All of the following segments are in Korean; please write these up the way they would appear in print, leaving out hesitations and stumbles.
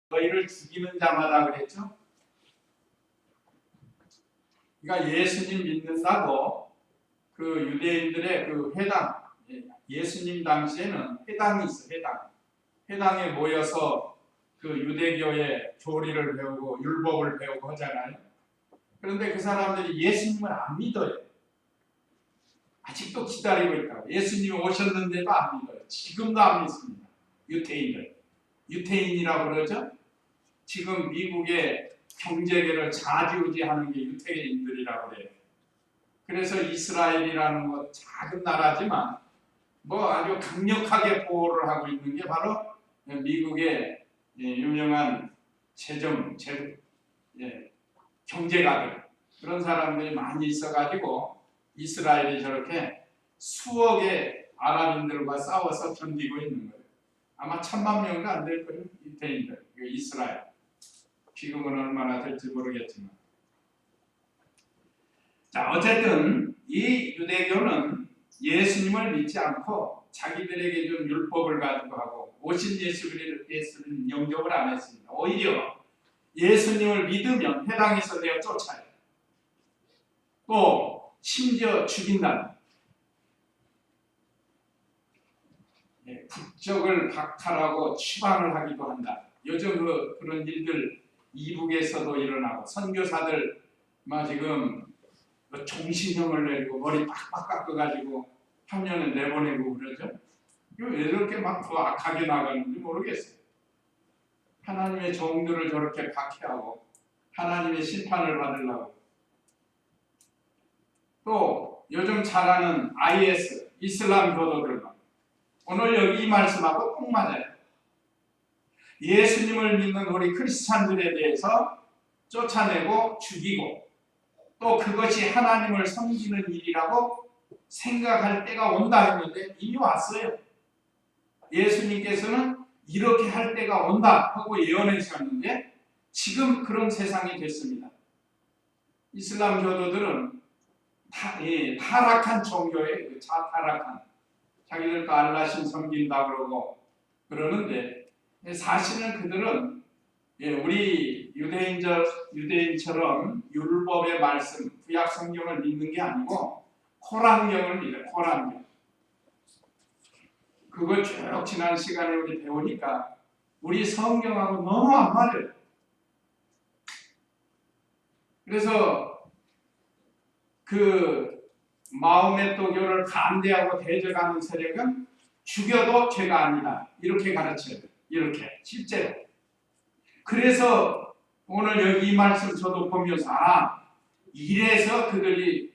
너희를 죽이는 자마다 그랬죠. 그러니까 예수님 믿는다고 그 유대인들의 그 회당, 예수님 당시에는 회당이 있어. 회당에 모여서 그 유대교의 교리를 배우고 율법을 배우고 하잖아요. 그런데 그 사람들이 예수님을 안 믿어요. 아직도 기다리고 있다고. 예수님이 오셨는데도 안 믿어요. 지금도 안 믿습니다. 유태인이라고 그러죠. 지금 미국의 경제계를 좌지우지하는 게 유태인들이라고 그래요. 그래서 이스라엘이라는 것 작은 나라지만 뭐 아주 강력하게 보호를 하고 있는 게 바로 미국의 유명한 경제가들, 그런 사람들이 많이 있어가지고 이스라엘이 저렇게 수억의 아랍인들과 싸워서 견디고 있는 거예요. 아마 1000만 명도 안 될 거예요. 유태인들, 이스라엘. 지금은 얼마나 될지 모르겠지만. 자, 어쨌든 이 유대교는 예수님을 믿지 않고 자기들에게 좀 율법을 가지고 하고 오신 예수를 영접을 안 했습니다. 오히려 예수님을 믿으면 회당에서 내어 쫓아요. 또 심지어 죽인다. 국적을 박탈하고 추방을 하기도 한다. 요즘 그런 일들 이북에서도 일어나고, 선교사들 지금 종신형을 내리고 머리 빡빡 깎아가지고 화면에 내보내고 그러죠. 왜 이렇게 막 더 악하게 나가는지 모르겠어요. 하나님의 종들을 저렇게 박해하고 하나님의 심판을 받으려고. 또 요즘 잘하는 IS, 이슬람 교도들만 오늘 여기 이 말씀하고 꼭 맞아요. 예수님을 믿는 우리 크리스찬들에 대해서 쫓아내고 죽이고, 또 그것이 하나님을 섬기는 일이라고 생각할 때가 온다 했는데 이미 왔어요. 예수님께서는 이렇게 할 때가 온다 하고 예언하셨는데 지금 그런 세상이 됐습니다. 이슬람 교도들은 타락한 종교예요. 타락한. 자기들도 알라신 섬긴다 그러고 그러는데 사실은 그들은 우리 유대인처럼 율법의 말씀, 구약 성경을 믿는 게 아니고 코란경을 믿어요. 코란경. 그거 쭉 지난 시간에 우리 배우니까 우리 성경하고 너무 안 맞아요. 그래서 그 마호메토교를 반대하고 대적하는 세력은 죽여도 죄가 아니다. 이렇게 가르쳐요. 이렇게 실제로. 그래서 오늘 여기 이 말씀 저도 보면서 이래서 그들이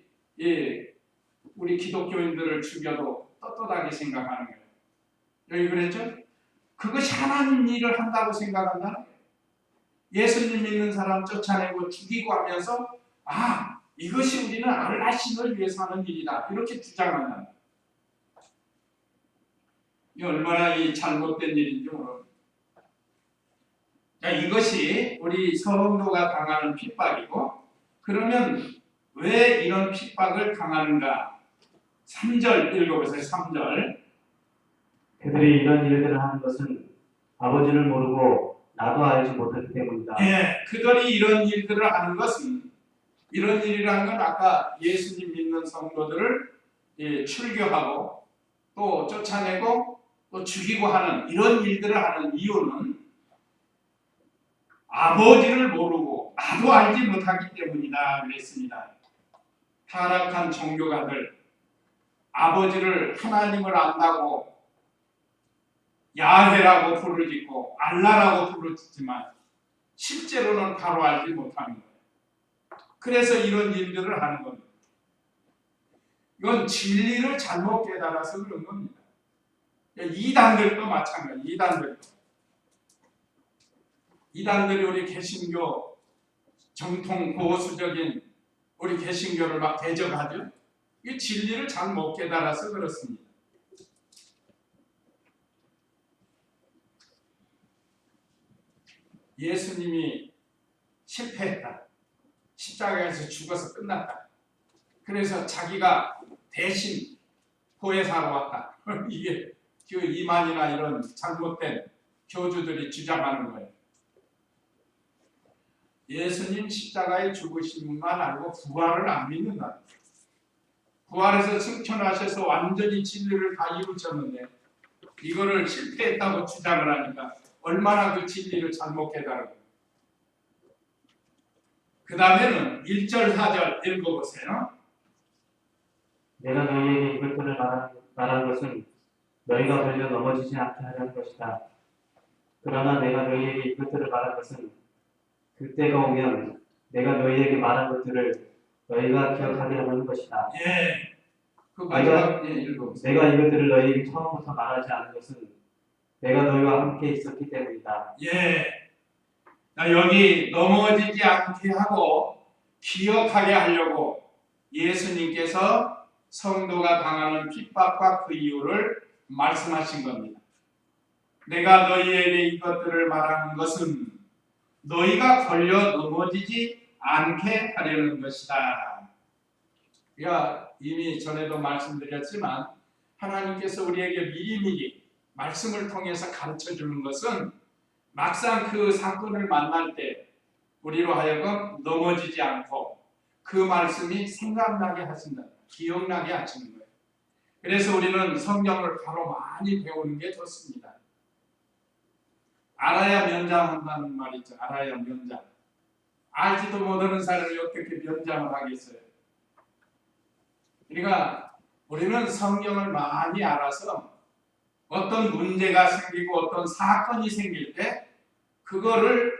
우리 기독교인들을 죽여도 떳떳하게 생각하는 거예요. 여기 그랬죠? 그것이 하나님 일을 한다고 생각한다는 거예요. 예수님 믿는 사람 쫓아내고 죽이고 하면서 이것이 우리는 알라신을 위해서 하는 일이다. 이렇게 주장한다. 이 얼마나 잘못된 일인지 모릅니다. 이것이 우리 성도가 당하는 핍박이고, 그러면 왜 이런 핍박을 당하는가? 3절 읽어보세요. 3절. 그들이 이런 일들을 하는 것은 아버지를 모르고 나도 알지 못하기 때문이다. 그들이 이런 일들을 하는 것은, 이런 일이라는 건 아까 예수님 믿는 성도들을 출교하고 또 쫓아내고 또 죽이고 하는 이런 일들을 하는 이유는 아버지를 모르고 나도 알지 못하기 때문이다 그랬습니다. 타락한 종교가들, 아버지를, 하나님을 안다고 야훼라고 부르짖고 알라라고 부르짖지만 실제로는 바로 알지 못하는 거예요. 그래서 이런 일들을 하는 겁니다. 이건 진리를 잘못 깨달아서 그런 겁니다. 이단들도 마찬가지. 이단들이 우리 개신교 정통 보수적인 우리 개신교를 막 대적하죠. 이 진리를 잘못 깨달아서 그렇습니다. 예수님이 실패했다. 십자가에서 죽어서 끝났다. 그래서 자기가 대신 보혜사로 왔다. 이게 그 이만이나 이런 잘못된 교주들이 주장하는 거예요. 예수님 십자가에 죽으심만 알고 부활을 안 믿는다. 부활해서 승천하셔서 완전히 진리를 다 이루셨는데 이거를 실패했다고 주장을 하니까 얼마나 그 진리를 잘못 깨달은. 그 다음에는 1절 4절 읽어보세요. 내가 너희에게 이것들을 말한 것은 너희가 걸려 넘어지지 않게 하려는 것이다. 그러나 내가 너희에게 이것들을 말한 것은 그때가 오면 내가 너희에게 말한 것들을 너희가 기억하게 하려는 것이다. 예. 그 마지막 읽어보세요. 내가 이것들을 너희에게 처음부터 말하지 않은 것은 내가 너희와 함께 있었기 때문이다. 예. 자, 여기 넘어지지 않게 하고 기억하게 하려고 예수님께서 성도가 당하는 핍박과 그 이유를 말씀하신 겁니다. 내가 너희에게 이것들을 말하는 것은 너희가 걸려 넘어지지 않게 하려는 것이다. 우리가 이미 전에도 말씀드렸지만 하나님께서 우리에게 미리미리 말씀을 통해서 가르쳐 주는 것은 막상 그 사건을 만날 때 우리로 하여금 넘어지지 않고 그 말씀이 생각나게 하신다. 기억나게 하시는 거예요. 그래서 우리는 성경을 바로 많이 배우는 게 좋습니다. 알아야 면장한다는 말 있죠. 알아야 면장. 알지도 못하는 사람이 어떻게 면장을 하겠어요. 그러니까 우리는 성경을 많이 알아서 어떤 문제가 생기고 어떤 사건이 생길 때 그거를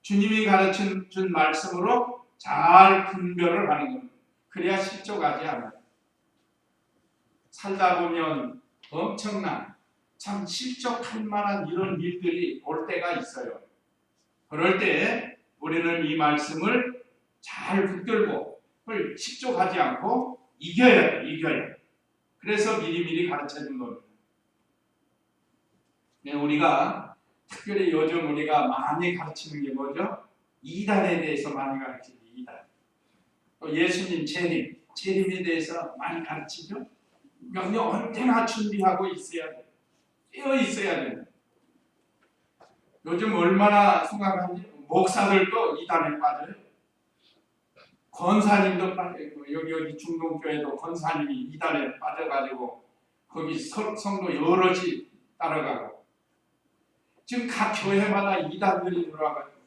주님이 가르쳐 준 말씀으로 잘 분별을 하는 겁니다. 그래야 실족하지 않아요. 살다 보면 엄청난 참 실족할 만한 이런 일들이 올 때가 있어요. 그럴 때 우리는 이 말씀을 잘 붙들고 그걸 실족하지 않고 이겨야 돼. 이겨야. 그래서 미리미리 가르쳐 준 겁니다. 네, 우리가 특별히 요즘 우리가 많이 가르치는 게 뭐죠? 이단에 대해서 많이 가르치죠. 이단. 또 예수님 재림에 대해서 많이 가르치죠. 여기 언제나 준비하고 있어야 돼. 깨어 있어야 돼. 요즘 얼마나 심각한지 목사들도 이단에 빠져요. 권사님도 빠져있고 여기 중동교회도 권사님이 이단에 빠져가지고 거기 성도 여럿이 따라가고 지금 각 교회마다 이단들이 들어와가지고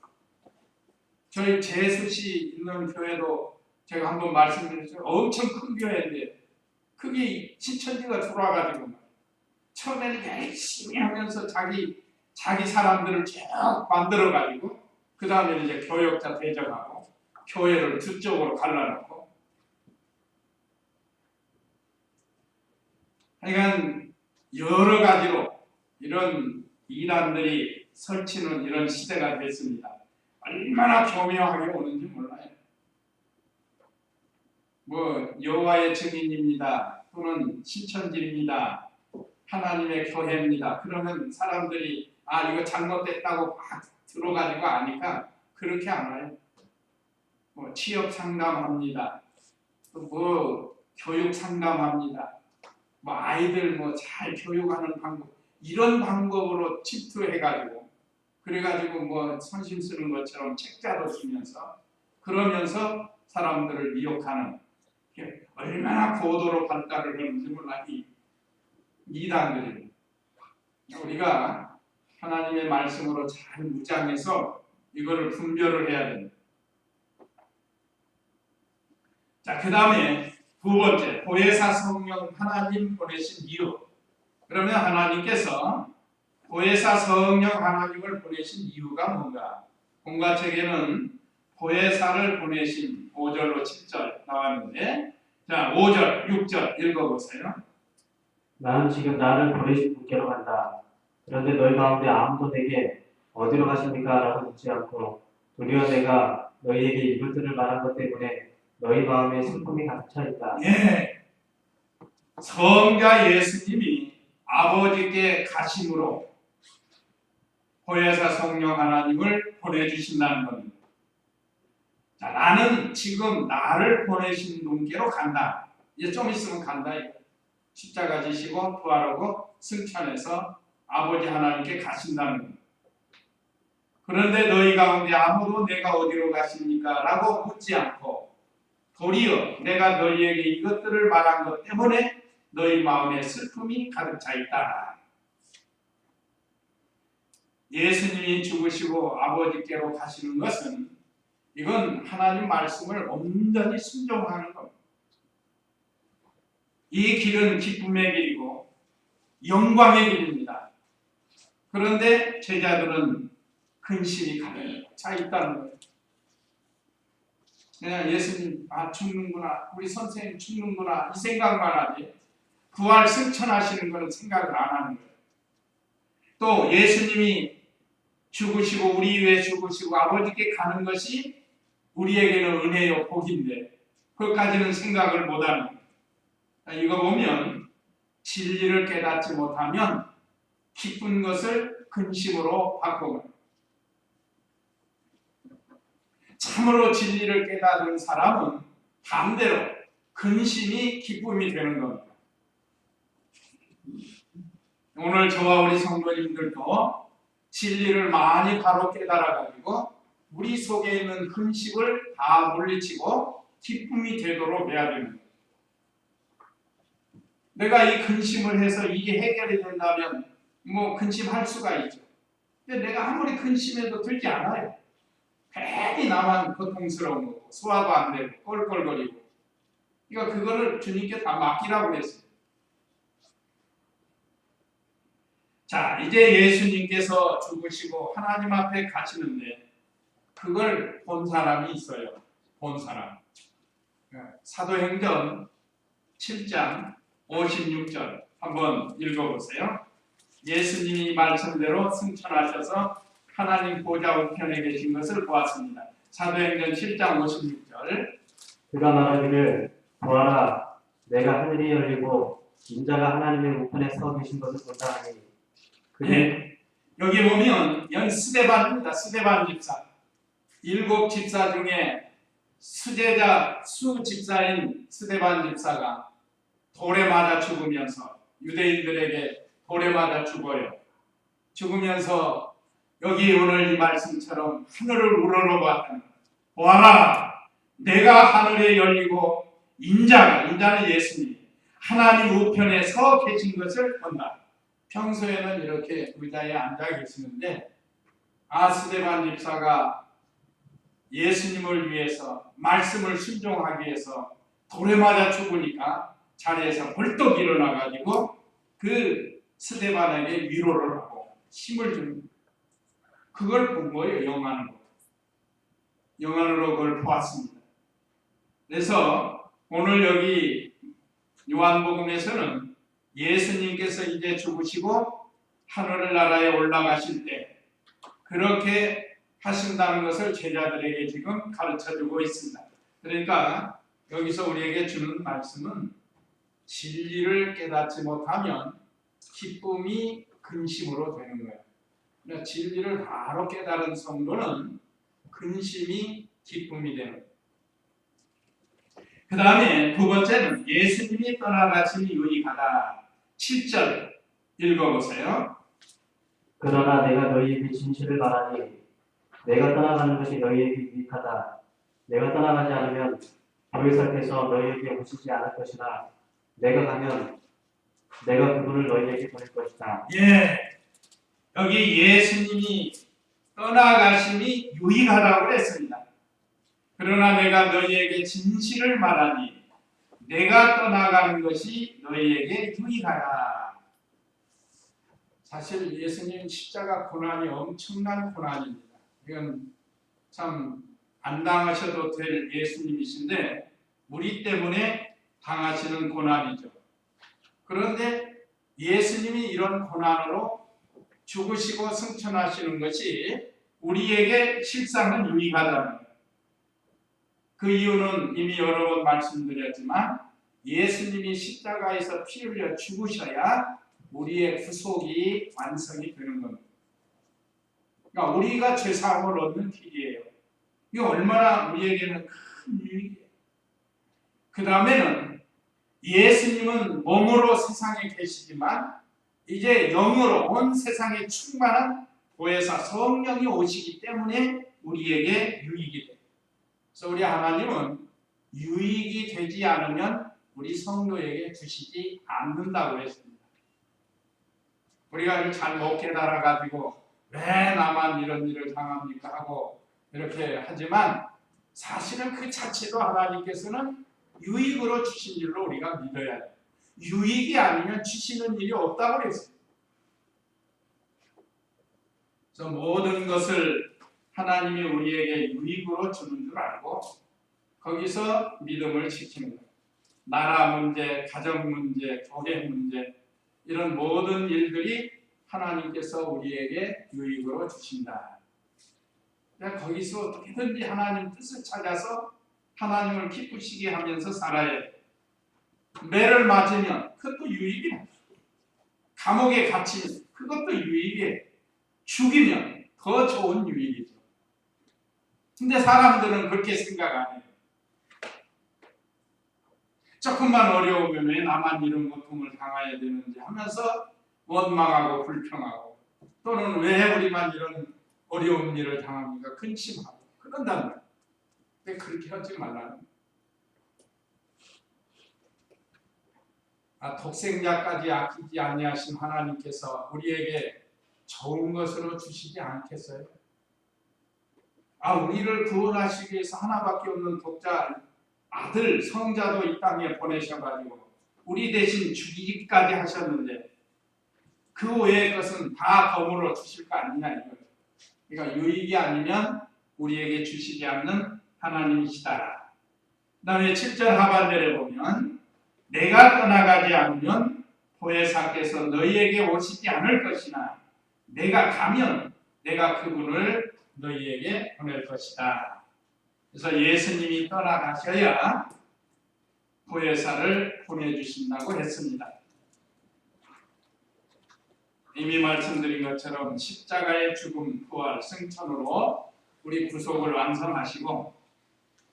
저희 제수시 있는 교회도 제가 한번 말씀드렸죠. 엄청 큰 교회인데 그게 신천지가 들어와가지고 처음에는 열심히 하면서 자기 사람들을 쭉 만들어가지고 그 다음에 이제 교역자 대접하고 교회를 두 쪽으로 갈라놓고 하여간 여러 가지로 이런 이단들이 설치는 이런 시대가 됐습니다. 얼마나 교묘하게 오는지 몰라요. 뭐 여호와의 증인입니다. 또는 신천지입니다. 하나님의 교회입니다. 그러면 사람들이 아 이거 잘못됐다고 막 들어가지고 아니까 그렇게 안 와요. 뭐 취업 상담합니다. 또 뭐 교육 상담합니다. 뭐 아이들 뭐 잘 교육하는 방법 이런 방법으로 침투해가지고 그래가지고 뭐 선심 쓰는 것처럼 책자도 쓰면서 그러면서 사람들을 미혹하는 얼마나 고도로 발달을 하는지 몰라 이 이단들이 우리가 하나님의 말씀으로 잘 무장해서 이거를 분별을 해야 됩니다. 자, 그 다음에 두 번째 보혜사 성령 하나님 보내신 이유. 그러면 하나님께서 보혜사 성령 하나님을 보내신 이유가 뭔가? 공과책에는 보혜사를 보내신 5절로 7절 나왔는데 자 5절 6절 읽어보세요. 나는 지금 나를 보내신 분께로 간다. 그런데 너희 가운데 아무도 내게 어디로 가십니까? 라고 묻지 않고 도리어 내가 너희에게 이것들을 말한 것 때문에 너희 마음에 슬픔이 가득 차 있다. 예, 성자 예수님이 아버지께 가심으로 보혜사 성령 하나님을 보내주신다는 겁니다. 자, 나는 지금 나를 보내신 분께로 간다. 이제 좀 있으면 간다. 십자가 지시고 부활하고 승천해서 아버지 하나님께 가신다는 겁니다. 그런데 너희 가운데 아무도 내가 어디로 가십니까? 라고 묻지 않고 도리어 내가 너희에게 이것들을 말한 것 때문에 너희 마음에 슬픔이 가득 차 있다. 예수님이 죽으시고 아버지께로 가시는 것은 이건 하나님 말씀을 온전히 순종하는 겁니다. 이 길은 기쁨의 길이고 영광의 길입니다. 그런데 제자들은 근심이 가득 차 있다는 거예요. 그냥 예수님 죽는구나, 우리 선생님 죽는구나 이 생각만 하지 부활 승천하시는 것은 생각을 안 하는 거예요. 또 예수님이 죽으시고 우리 위해 죽으시고 아버지께 가는 것이 우리에게는 은혜요 복인데 그것까지는 생각을 못하는 거예요. 이거 보면 진리를 깨닫지 못하면 기쁜 것을 근심으로 바꿔요. 참으로 진리를 깨닫는 사람은 반대로 근심이 기쁨이 되는 겁니다. 오늘 저와 우리 성도님들도 진리를 많이 바로 깨달아가지고 우리 속에 있는 근심을 다 물리치고 기쁨이 되도록 해야 됩니다. 내가 이 근심을 해서 이게 해결이 된다면 뭐 근심할 수가 있죠. 근데 내가 아무리 근심해도 되지 않아요. 괜히 나만 고통스러운 거고 소화도 안 되고 껄껄거리고 그러니까 그거를 주님께 다 맡기라고 그랬어요. 자, 이제 예수님께서 죽으시고 하나님 앞에 가시는데 그걸 본 사람이 있어요. 본 사람. 사도행전 7장 56절 한번 읽어보세요. 예수님이 말씀대로 승천하셔서 하나님 보좌 우편에 계신 것을 보았습니다. 사도행전 7장 56절. 그가 말하기를 보아라 내가 하늘이 열리고 인자가 하나님의 우편에 서 계신 것을 본다 하니 그는 여기 보면 스데반입니다. 스데반 집사. 7 집사 중에 수집사인 스데반 집사가 돌에 맞아 죽으면서 유대인들에게 돌에 맞아 죽어요. 죽으면서 여기 오늘 이 말씀처럼 하늘을 우러러봤다는 거예요. 보아라 내가 하늘에 열리고 인자는 예수님 하나님 우편에 서 계신 것을 본다. 평소에는 이렇게 의자에 앉아 계시는데 스데반 집사가 예수님을 위해서 말씀을 순종하기 위해서 돌에 맞아 죽으니까 자리에서 벌떡 일어나가지고 그 스데반에게 위로를 하고 힘을 줍니다. 그걸 본 거예요. 영안으로 그걸 보았습니다. 그래서 오늘 여기 요한복음에서는 예수님께서 이제 죽으시고 하늘 나라에 올라가실 때 그렇게 하신다는 것을 제자들에게 지금 가르쳐주고 있습니다. 그러니까 여기서 우리에게 주는 말씀은 진리를 깨닫지 못하면 기쁨이 근심으로 되는 거예요. 그러니까 진리를 바로 깨달은 성도는 근심이 기쁨이 되는 거예요. 그 다음에 두 번째는 예수님이 떠나가심이 유익하다. 7절 읽어보세요. 그러나 내가 너희에게 진실을 말하니 내가 떠나가는 것이 너희에게 유익하다. 내가 떠나가지 않으면 보혜사께서 너희에게 오시지 않을 것이나 내가 가면 내가 그분을 너희에게 보낼 것이다. 여기 예수님이 떠나가심이 유익하다고 그랬습니다. 그러나 내가 너희에게 진실을 말하니 내가 떠나가는 것이 너희에게 유익하다. 사실 예수님 십자가 고난이 엄청난 고난입니다. 이건 참 안 당하셔도 될 예수님이신데 우리 때문에 당하시는 고난이죠. 그런데 예수님이 이런 고난으로 죽으시고 승천하시는 것이 우리에게 실상은 유익하다는 거예요. 그 이유는 이미 여러 번 말씀드렸지만 예수님이 십자가에서 피 흘려 죽으셔야 우리의 구속이 완성이 되는 겁니다. 그러니까 우리가 죄사함을 얻는 길이에요. 이게 얼마나 우리에게는 큰 유익이에요. 그 다음에는 예수님은 몸으로 세상에 계시지만 이제 영으로 온 세상에 충만한 보혜사 성령이 오시기 때문에 우리에게 유익이 돼요. 그래서 우리 하나님은 유익이 되지 않으면 우리 성도에게 주시지 않는다고 했습니다. 우리가 잘 못 깨달아가지고 왜 나만 이런 일을 당합니까 하고 이렇게 하지만 사실은 그 자체도 하나님께서는 유익으로 주신 일로 우리가 믿어야 돼요. 유익이 아니면 주시는 일이 없다고 그랬어요. 그래서 모든 것을 하나님이 우리에게 유익으로 주는 줄 알고 거기서 믿음을 지키는 거예요. 나라 문제, 가정 문제, 교회 문제 이런 모든 일들이 하나님께서 우리에게 유익으로 주신다. 그러니까 거기서 어떻게든지 하나님 뜻을 찾아서 하나님을 기쁘시게 하면서 살아야 돼. 매를 맞으면 그것도 유익이야. 감옥에 갇히면 그것도 유익이에요. 죽이면 더 좋은 유익이죠. 근데 사람들은 그렇게 생각 안 해요. 조금만 어려우면 왜 나만 이런 고통을 당해야 되는지 하면서 원망하고 불평하고 또는 왜 우리만 이런 어려운 일을 당합니까? 근심하고 그런단 말이에요. 근데 그렇게 하지 말라는 독생자까지 아끼지 아니하신 하나님께서 우리에게 좋은 것으로 주시지 않겠어요? 우리를 구원하시기 위해서 하나밖에 없는 독자 아들 성자도 이 땅에 보내셔가지고 우리 대신 죽이기까지 하셨는데 그 외의 것은 다 덤으로 주실 거 아니냐 이거죠. 그러니까 유익이 아니면 우리에게 주시지 않는 하나님이시다. 그 다음에 7절 하반절에 보면 내가 떠나가지 않으면 보혜사께서 너희에게 오시지 않을 것이나 내가 가면 내가 그분을 너희에게 보낼 것이다. 그래서 예수님이 떠나가셔야 보혜사를 보내주신다고 했습니다. 이미 말씀드린 것처럼 십자가의 죽음, 부활, 승천으로 우리 구속을 완성하시고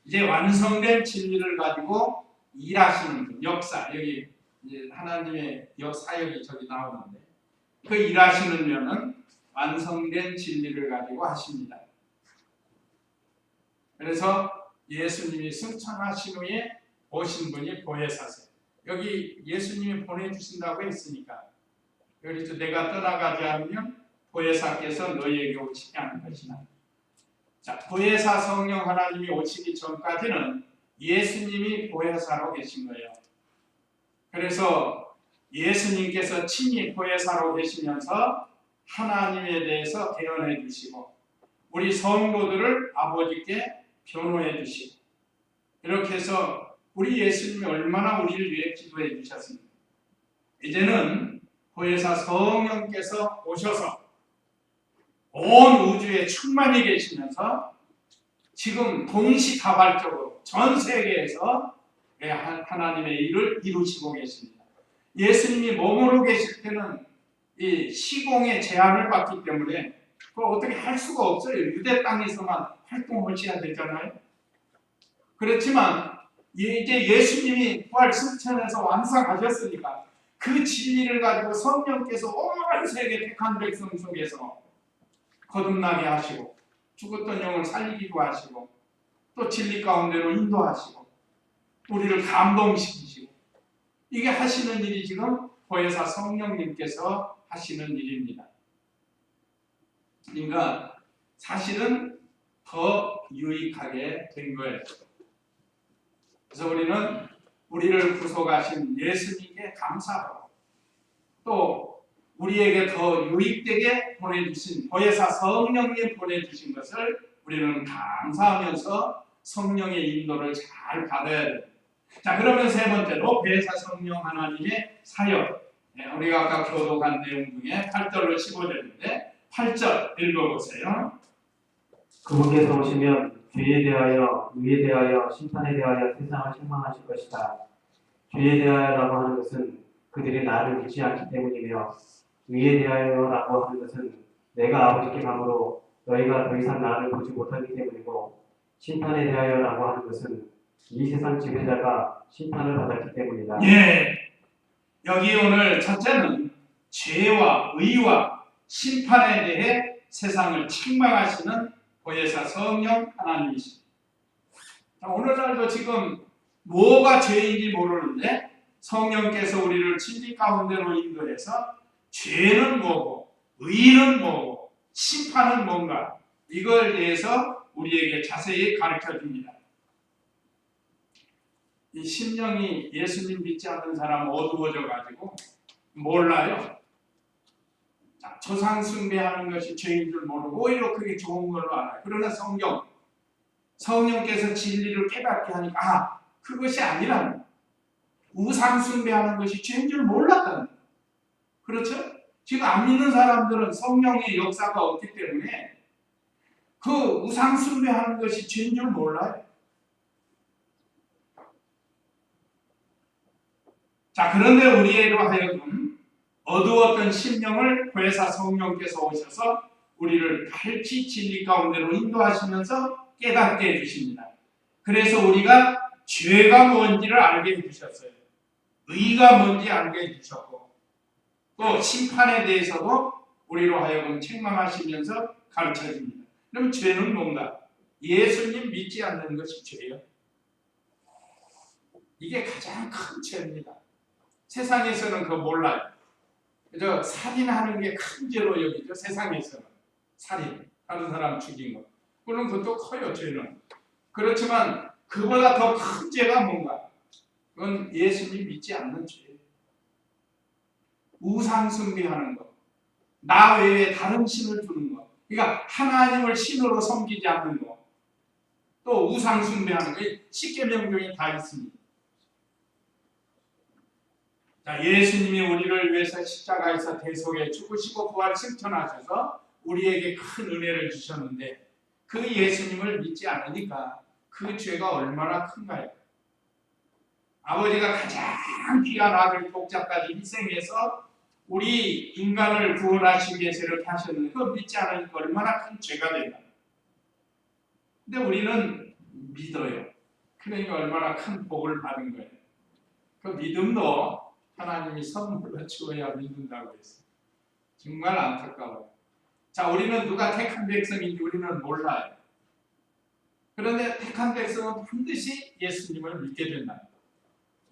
이제 완성된 진리를 가지고 일하시는 분, 역사, 여기 이제 하나님의 역사역이 저기 나오는데 그 일하시는 면은 완성된 진리를 가지고 하십니다. 그래서 예수님이 승천하신 후에 오신 분이 보혜사세요. 여기 예수님이 보내주신다고 했으니까 그래서 내가 떠나가지 않으면 보혜사께서 너희에게 오시지 않을 것이나. 자, 보혜사 성령 하나님이 오시기 전까지는 예수님이 보혜사로 계신 거예요. 그래서 예수님께서 친히 보혜사로 계시면서 하나님에 대해서 대언해 주시고 우리 성도들을 아버지께 변호해 주시고 이렇게 해서 우리 예수님이 얼마나 우리를 위해 기도해 주셨습니까? 이제는 보혜사 성령께서 오셔서 온 우주에 충만히 계시면서 지금 동시다발적으로 전 세계에서 하나님의 일을 이루시고 계십니다. 예수님이 머무르고 계실 때는 이 시공의 제한을 받기 때문에 그걸 어떻게 할 수가 없어요. 유대 땅에서만 활동하셔야 되잖아요. 그렇지만 이제 예수님이 부활 승천해서 완성하셨으니까 그 진리를 가지고 성령께서 온 세계 택한 백성 속에서 거듭나게 하시고 죽었던 영을 살리기도 하시고 또 진리 가운데로 인도하시고 우리를 감동시키시고 이게 하시는 일이 지금 보혜사 성령님께서 하시는 일입니다. 그러니까 사실은 더 유익하게 된 거예요. 그래서 우리는 우리를 구속하신 예수님께 감사하고 또 우리에게 더 유익되게 보내주신 보혜사 성령님 보내주신 것을 우리는 감사하면서 성령의 인도를 잘 받아야 돼요. 자, 그러면 세 번째로 보혜사 성령 하나님의 사역. 우리가 아까 교독한 내용 중에 8절로 15절인데 8절 읽어보세요. 그분께서 오시면 죄에 대하여, 의에 대하여, 심판에 대하여 세상을 책망하실 것이다. 죄에 대하여라고 하는 것은 그들이 나를 믿지 않기 때문이며 의에 대하여라고 하는 것은 내가 아버지께 가므로 너희가 더 이상 나를 보지 못하기 때문이고 심판에 대하여라고 하는 것은 이 세상 지배자가 심판을 받았기 때문이다. 여기 오늘 첫째는 죄와 의와 심판에 대해 세상을 책망하시는 보혜사 성령 하나님이십니다. 오늘날도 지금 뭐가 죄인지 모르는데 성령께서 우리를 진리 가운데로 인도해서 죄는 뭐고 의는 뭐고 심판은 뭔가 이걸 대해서 우리에게 자세히 가르쳐 줍니다. 이 심령이 예수님 믿지 않는 사람 어두워져 가지고 몰라요. 조상 숭배하는 것이 죄인 줄 모르고 오히려 그게 좋은 걸로 알아요. 그러나 성령께서 진리를 깨닫게 하니까 그것이 아니라는 우상 숭배하는 것이 죄인 줄 몰랐다는 거예요. 그렇죠? 지금 안 믿는 사람들은 성령의 역사가 없기 때문에 그 우상 숭배하는 것이 죄인 줄 몰라요. 자, 그런데 우리로 하여금 어두웠던 심령을 보혜사 성령께서 오셔서 우리를 밝히 진리 가운데로 인도하시면서 깨닫게 해주십니다. 그래서 우리가 죄가 뭔지를 알게 해주셨어요. 의가 뭔지 알게 해주셨고 또 심판에 대해서도 우리로 하여금 책망하시면서 가르쳐줍니다. 그럼 죄는 뭔가? 예수님 믿지 않는 것이 죄예요. 이게 가장 큰 죄입니다. 세상에서는 그거 몰라요. 그저 살인하는 게 큰 죄로 여기죠. 세상에서는 살인, 다른 사람 죽인 거. 물론 그것도 커요, 죄는. 그렇지만 그보다 더 큰 죄가 뭔가? 그건 예수님 믿지 않는 죄예요. 우상 숭배하는 것, 나 외에 다른 신을 두는 것, 그러니까 하나님을 신으로 섬기지 않는 것, 또 우상 숭배하는 것, 십계명 중에 다 있습니다. 자, 예수님이 우리를 위해서 십자가에서 대속에 죽으시고 부활 승천하셔서 우리에게 큰 은혜를 주셨는데 그 예수님을 믿지 않으니까 그 죄가 얼마나 큰가요? 아버지가 가장 귀한 아들 독자까지 희생해서 우리 인간을 구원하시기 위해서 이렇게 하셨는데 그거 믿지 않으니까 얼마나 큰 죄가 된다. 근데 우리는 믿어요. 그러니까 얼마나 큰 복을 받은 거예요. 그 믿음도 하나님이 선물로 주어야 믿는다고 했어요. 정말 안타까워요. 자, 우리는 누가 택한 백성인지 우리는 몰라요. 그런데 택한 백성은 반드시 예수님을 믿게 된다.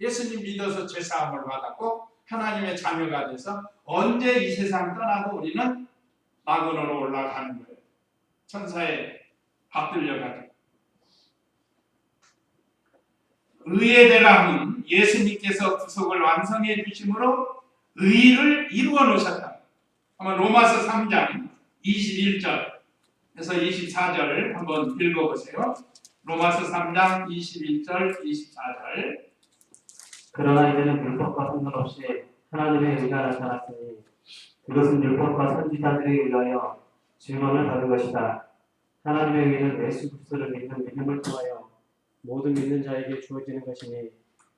예수님 믿어서 죄사함을 받았고 하나님의 자녀가 돼서 언제 이 세상 떠나도 우리는 낙원으로 올라가는 거예요. 천사에 받들려가지고. 의에 대함은 예수님께서 구속을 완성해 주심으로 의를 이루어 놓으셨다. 한번 로마서 3장 21절에서 24절 한번 읽어보세요. 로마서 3장 21절 24절. 그러나 이제는 율법과 상관없이 하나님의 의가 나타났으니 그것은 율법과 선지자들에 의하여 증언을 받은 것이다. 하나님의 의는 예수 그리스도를 믿는 믿음을 통하여 모든 믿는 자에게 주어지는 것이니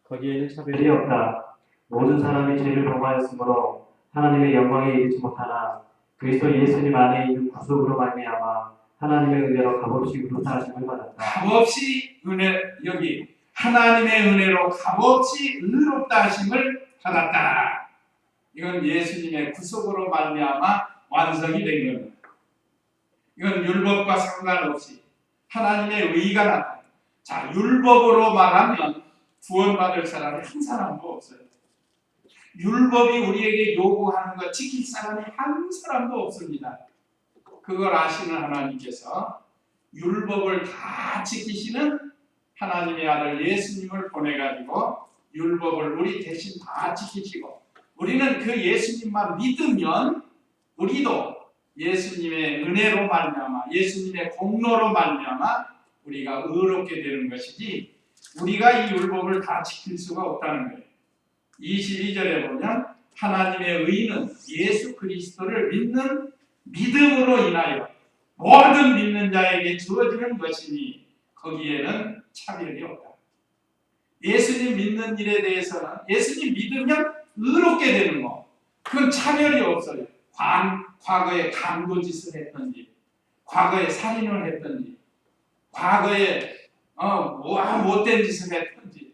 거기에는 차별이 없다. 모든 사람이 죄를 범하였으므로 하나님의 영광에 이르지 못하나 그리스도 예수님 안에 있는 구속으로 말미암아 하나님의 은혜로 값없이 의롭다하심을 받았다. 값없이 은혜, 여기 하나님의 은혜로 값없이 의롭다 하심을 받았다. 이건 예수님의 구속으로 말미암아 완성이 된 겁니다. 이건 율법과 상관없이 하나님의 의가 나타나. 자, 율법으로 말하면 구원받을 사람이 한 사람도 없어요. 율법이 우리에게 요구하는 것 지킬 사람이 한 사람도 없습니다. 그걸 아시는 하나님께서 율법을 다 지키시는 하나님의 아들 예수님을 보내가지고 율법을 우리 대신 다 지키시고 우리는 그 예수님만 믿으면 우리도 예수님의 은혜로 말미암아 예수님의 공로로 말미암아 우리가 의롭게 되는 것이지 우리가 이 율법을 다 지킬 수가 없다는 거예요. 22절에 보면 하나님의 의는 예수 그리스도를 믿는 믿음으로 인하여 모든 믿는 자에게 주어지는 것이니 거기에는 차별이 없다. 예수님 믿는 일에 대해서는 예수님 믿으면 의롭게 되는 거 그건 차별이 없어요. 과거에 강도짓을 했던지 과거에 살인을 했던지 과거에 못된 짓을 했던지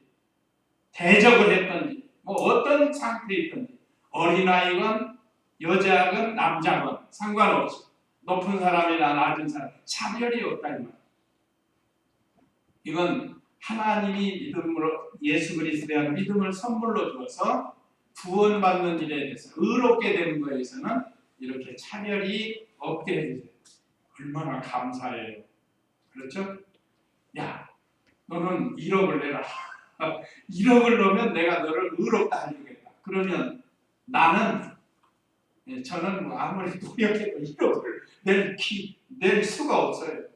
대적을 했던지 뭐 어떤 상태에 있든지 어린아이건 여자건 남자건 상관없이 높은 사람이나 낮은 사람 차별이 없다 이 말. 이건 하나님이 믿음으로 예수 그리스도에 대한 믿음을 선물로 주어서 구원받는 일에 대해서 의롭게 되는 것에서는 이렇게 차별이 없게 해주세요. 얼마나 감사해요. 그렇죠? 야, 너는 1억을 내라. 1억을 넣으면 내가 너를 의롭다 해주겠다. 그러면 나는 저는 뭐 아무리 노력해도 1억을 낼 수가 없어요.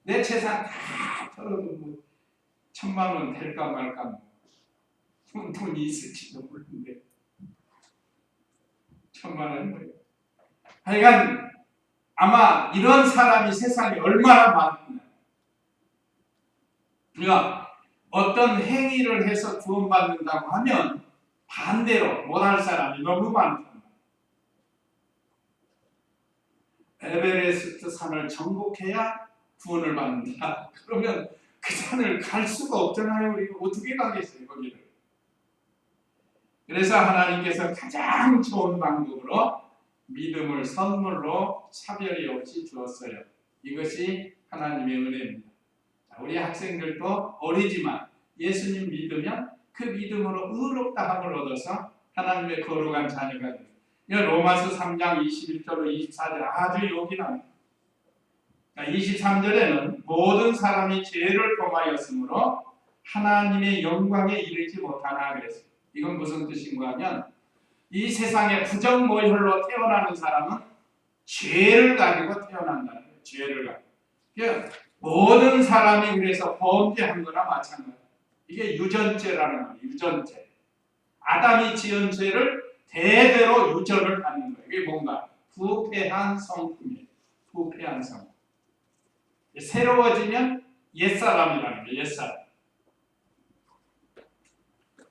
내 재산 다 털어도 뭐 1,000만 원 될까 말까 뭐 돈이 있을지도 모르는데 1,000만 원이 뭐예요? 하여간 아마 이런 사람이 세상에 얼마나 많구나. 그러니까 어떤 행위를 해서 구원받는다고 하면 반대로 못할 사람이 너무 많다. 에베레스트 산을 정복해야 구원을 받는다. 그러면 그 산을 갈 수가 없잖아요. 우리가 어떻게 가겠어요, 거기를. 그래서 하나님께서 가장 좋은 방법으로 믿음을 선물로 차별이 없이 주었어요. 이것이 하나님의 은혜입니다. 우리 학생들도 어리지만 예수님 믿으면 그 믿음으로 의롭다함을 얻어서 하나님의 거룩한 자녀가 됩니다. 로마서 3장 21절로 24절 아주 요긴합니다. 23절에는 모든 사람이 죄를 범하였으므로 하나님의 영광에 이르지 못하나 그랬어요. 이건 무슨 뜻인가 하면 이 세상에 부정모혈로 태어나는 사람은 죄를 가지고 태어난다는 거예요. 죄를 가지고. 모든 사람이 그래서 범죄한 거나 마찬가지예요. 이게 유전죄라는 거예요. 유전죄. 아담이 지은 죄를 대대로 유전을 받는 거예요. 이게 뭔가 부패한 성품이에요. 부패한 성품. 새로워지면 옛사람이라는 거예요. 옛사람.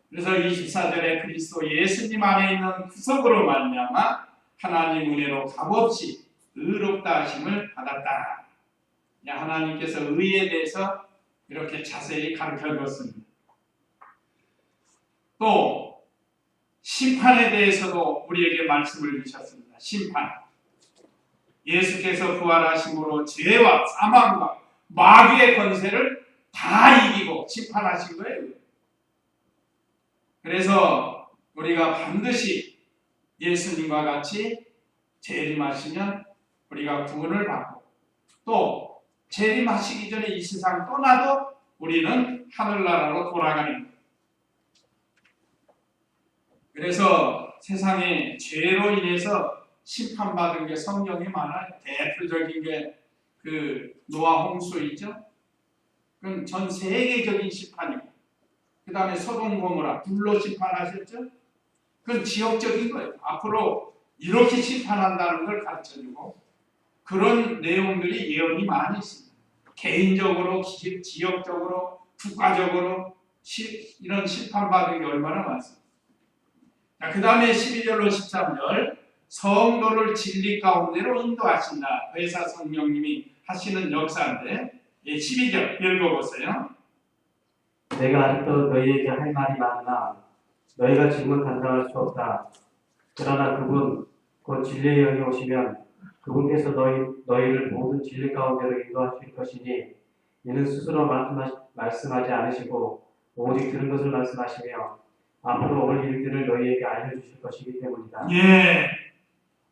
그래서 24절에 그리스도 예수님 안에 있는 구속으로 말미암아 하나님 은혜로 값없이 의롭다 하심을 받았다. 하나님께서 의에 대해서 이렇게 자세히 가르쳐 주었습니다. 또 심판에 대해서도 우리에게 말씀을 주셨습니다. 심판. 예수께서 부활하심으로 죄와 사망과 마귀의 권세를 다 이기고 심판하신 거예요. 그래서 우리가 반드시 예수님과 같이 재림하시면 우리가 구원을 받고 또 재림하시기 전에 이 세상 떠나도 우리는 하늘나라로 돌아가는 거예요. 그래서 세상에 죄로 인해서 심판받은 게 성경이 많아요. 대표적인 게 그 노아 홍수 있죠. 그건 전 세계적인 심판이고 그 다음에 소돔 고모라 불로 심판하셨죠. 그건 지역적인 거예요. 앞으로 이렇게 심판한다는 걸 가르쳐주고 그런 내용들이 예언이 많이 있습니다. 개인적으로, 지역적으로, 국가적으로 이런 심판받은 게 얼마나 많습니다. 그 다음에 12절로 13절 성도를 진리 가운데로 인도하신다. 회사 성령님이 하시는 역사인데 12절 읽어보세요. 내가 아직도 너희에게 할 말이 많으나 너희가 지금은 감당할 수 없다. 그러나 그분 곧 진리의 영이 오시면 그분께서 너희를 모든 진리 가운데로 인도하실 것이니 이는 스스로 말씀하지 않으시고 오직 들은 것을 말씀하시며 앞으로 올 일들을 너희에게 알려주실 것이기 때문이다. 예,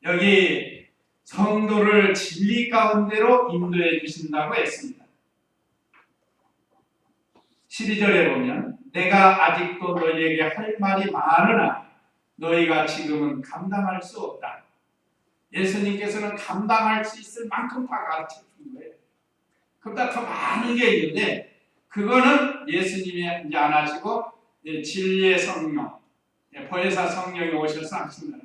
여기 성도를 진리 가운데로 인도해 주신다고 했습니다. 12절에 보면 내가 아직도 너희에게 할 말이 많으나 너희가 지금은 감당할 수 없다. 예수님께서는 감당할 수 있을 만큼 다 가르쳐 준 거예요. 그보다 더 많은 게 있는데 그거는 예수님이 이제 안 하시고 진리의 성령, 보혜사 성령이 오셔서 하신다.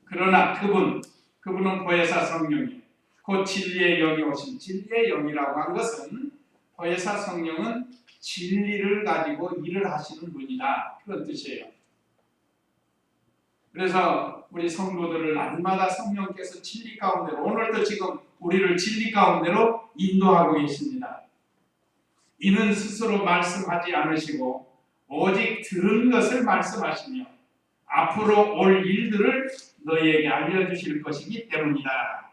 그러나 그분은 보혜사 성령이에요. 곧 진리의 영이 오신 진리의 영이라고 한 것은 보혜사 성령은 진리를 가지고 일을 하시는 분이다. 그런 뜻이에요. 그래서 우리 성도들을 날마다 성령께서 진리 가운데로 오늘도 지금 우리를 진리 가운데로 인도하고 계십니다. 이는 스스로 말씀하지 않으시고 오직 들은 것을 말씀하시며 앞으로 올 일들을 너희에게 알려주실 것이기 때문이다.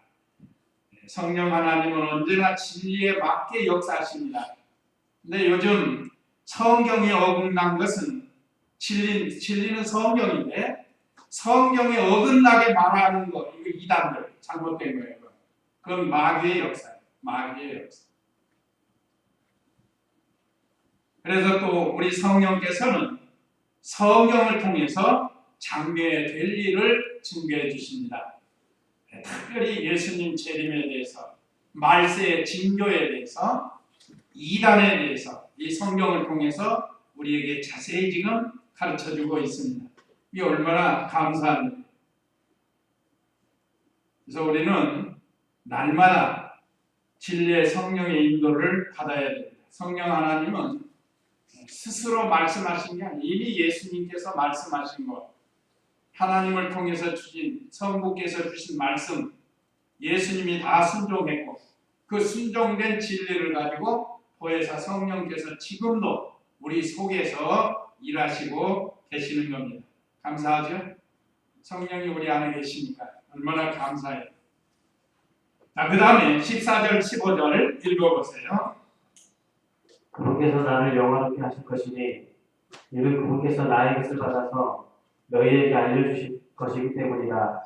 성령 하나님은 언제나 진리에 맞게 역사하십니다. 근데 요즘 성경에 어긋난 것은 진리는 성경인데 성경에 어긋나게 말하는 거, 이거 이단들 잘못된 거예요. 그건 마귀의 역사예요. 마귀의 역사. 그래서 또 우리 성령께서는 성경을 통해서 장래될 일을 증거해 주십니다. 특별히 예수님 재림에 대해서, 말세의 징조에 대해서, 이단에 대해서 이 성경을 통해서 우리에게 자세히 지금 가르쳐주고 있습니다. 이게 얼마나 감사한 일이에요. 그래서 우리는 날마다 진리의 성령의 인도를 받아야 됩니다. 성령 하나님은 스스로 말씀하신 게 아니라 이미 예수님께서 말씀하신 것, 하나님을 통해서 주신, 성부께서 주신 말씀, 예수님이 다 순종했고 그 순종된 진리를 가지고 보혜사 성령께서 지금도 우리 속에서 일하시고 계시는 겁니다. 감사하죠? 성령이 우리 안에 계시니까 얼마나 감사해요. 자, 그 다음에 14절, 15절 읽어보세요. 그분께서 나를 영화롭게 하실 것이니 이는 그분께서 나의 것을 받아서 너희에게 알려주실 것이기 때문이다.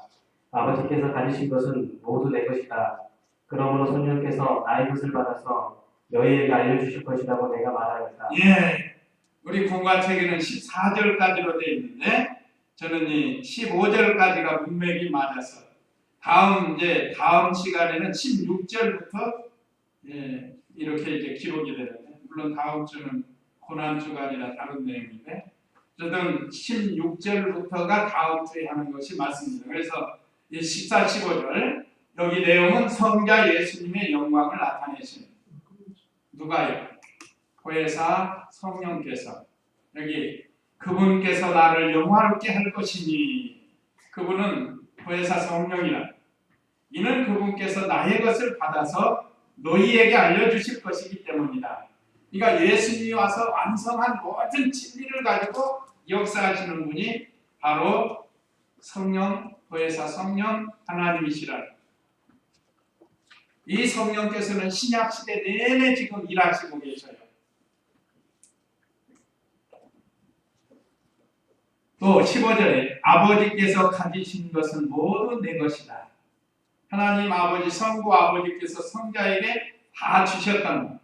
아버지께서 가지신 것은 모두 내 것이다. 그러므로 성령께서 나의 것을 받아서 너희에게 알려주실 것이라고 내가 말하였다. 예, 우리 공과책에는 14절까지로 되어 있는데 저는 이 15절까지가 문맥이 맞아서 다음 시간에는 16절부터 이렇게 이제 기록이 되는데, 물론 다음 주는 고난 주가 아니라 다른 내용인데 어쨌든 16절부터가 다음 주에 하는 것이 맞습니다. 그래서 14, 15절 여기 내용은 성자 예수님의 영광을 나타내신 누가요? 보혜사 성령께서 여기 그분께서 나를 영화롭게 할 것이니, 그분은 보혜사 성령이라, 이는 그분께서 나의 것을 받아서 너희에게 알려주실 것이기 때문이다. 그러니까 예수님이 와서 완성한 모든 진리를 가지고 역사하시는 분이 바로 성령, 보혜사 성령 하나님이시라. 이 성령께서는 신약 시대 내내 지금 일하시고 계셔요. 또 15절에 아버지께서 가지신 것은 모두 내 것이다. 하나님 아버지, 성부 아버지께서 성자에게 다 주셨다는 것.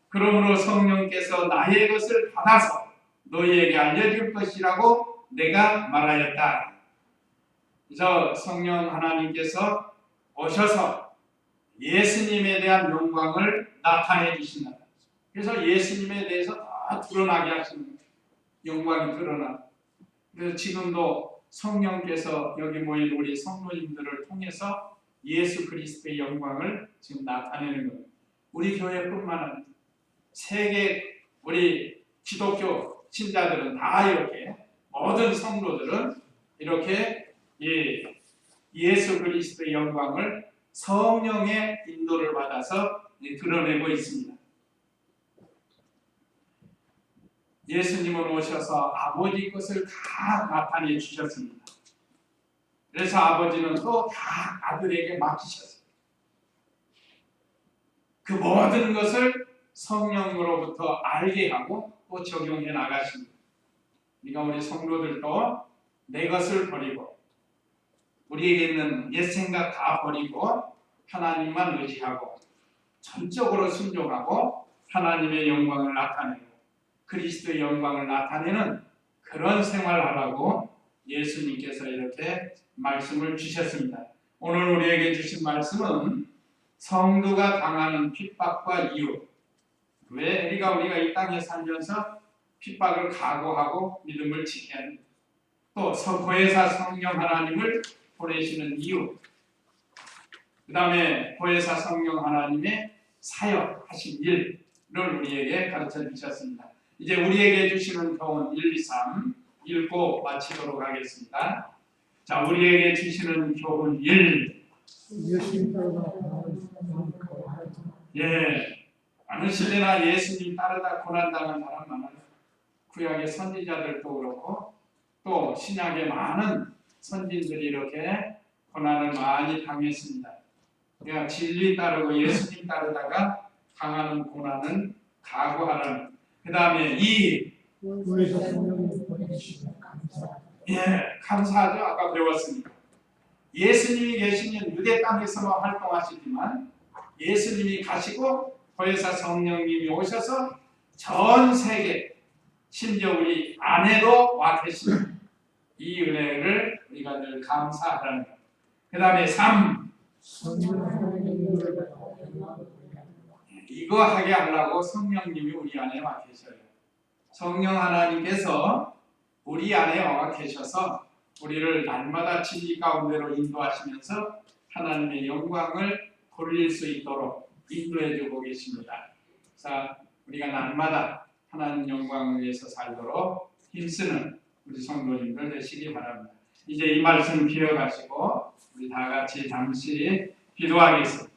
그러므로 성령께서 나의 것을 받아서 너희에게 알려줄 것이라고 내가 말하였다. 그래서 성령 하나님께서 오셔서 예수님에 대한 영광을 나타내 주신다. 그래서 예수님에 대해서 다 드러나게 하시는 거예요. 영광이 드러나. 그래서 지금도 성령께서 여기 모인 우리 성도님들을 통해서 예수 그리스도의 영광을 지금 나타내는 거예요. 우리 교회뿐만 아니라 세계 우리 기독교 신자들은 다 이렇게, 모든 성도들은 이렇게 예수 그리스도의 영광을 성령의 인도를 받아서 드러내고 있습니다. 예수님은 오셔서 아버지 것을 다 나타내 주셨습니다. 그래서 아버지는 또 다 아들에게 맡기셨어요. 그 모든 것을 성령으로부터 알게 하고 또 적용해 나가십니다. 그러니까 우리 성도들도 내 것을 버리고 우리에게 있는 옛 생각 다 버리고 하나님만 의지하고 전적으로 순종하고 하나님의 영광을 나타내고 그리스도의 영광을 나타내는 그런 생활하라고 예수님께서 이렇게 말씀을 주셨습니다. 오늘 우리에게 주신 말씀은 성도가 당하는 핍박과 이유, 왜 우리가 이 땅에 살면서 핍박을 각오하고 믿음을 지켜야 합니다. 또 보혜사 성령 하나님을 보내시는 이유, 그 다음에 보혜사 성령 하나님의 사역하신 일을 우리에게 가르쳐 주셨습니다. 이제 우리에게 주시는 교훈 1, 2, 3 읽고 마치도록 하겠습니다. 자, 우리에게 주시는 교훈 1. 어느 시대나 예수님 따르다 고난당한 사람 많아요. 구약의 선지자들도 그렇고 또 신약의 많은 선진들이 이렇게 고난을 많이 당했습니다. 그냥 진리 따르고 예수님 따르다가 당하는 고난은 각오하라는. 그 다음에 이 교회에서 성령을 보내주시면 감사합니다. 감사하죠. 아까 배웠으니까. 예수님이 계시면 유대 땅에서만 활동하시지만 예수님이 가시고 보혜사 성령님이 오셔서 전 세계 심지어 우리 안에도 와 계시는 이 은혜를 우리가 늘 감사하라는 것. 그 다음에 3. 성령 하나님의 영광을 영광을 이거 하게 하려고 성령님이 우리 안에 와 계셔요. 성령 하나님께서 우리 안에 와 계셔서 우리를 날마다 진리 가운데로 인도하시면서 하나님의 영광을 돌릴 수 있도록 인도해 주고 계십니다. 자, 우리가 날마다 하나님 영광을 위해서 살도록 힘쓰는 우리 성도님들 되시기 바랍니다. 이제 이 말씀 기억하시고 우리 다 같이 잠시 기도하겠습니다.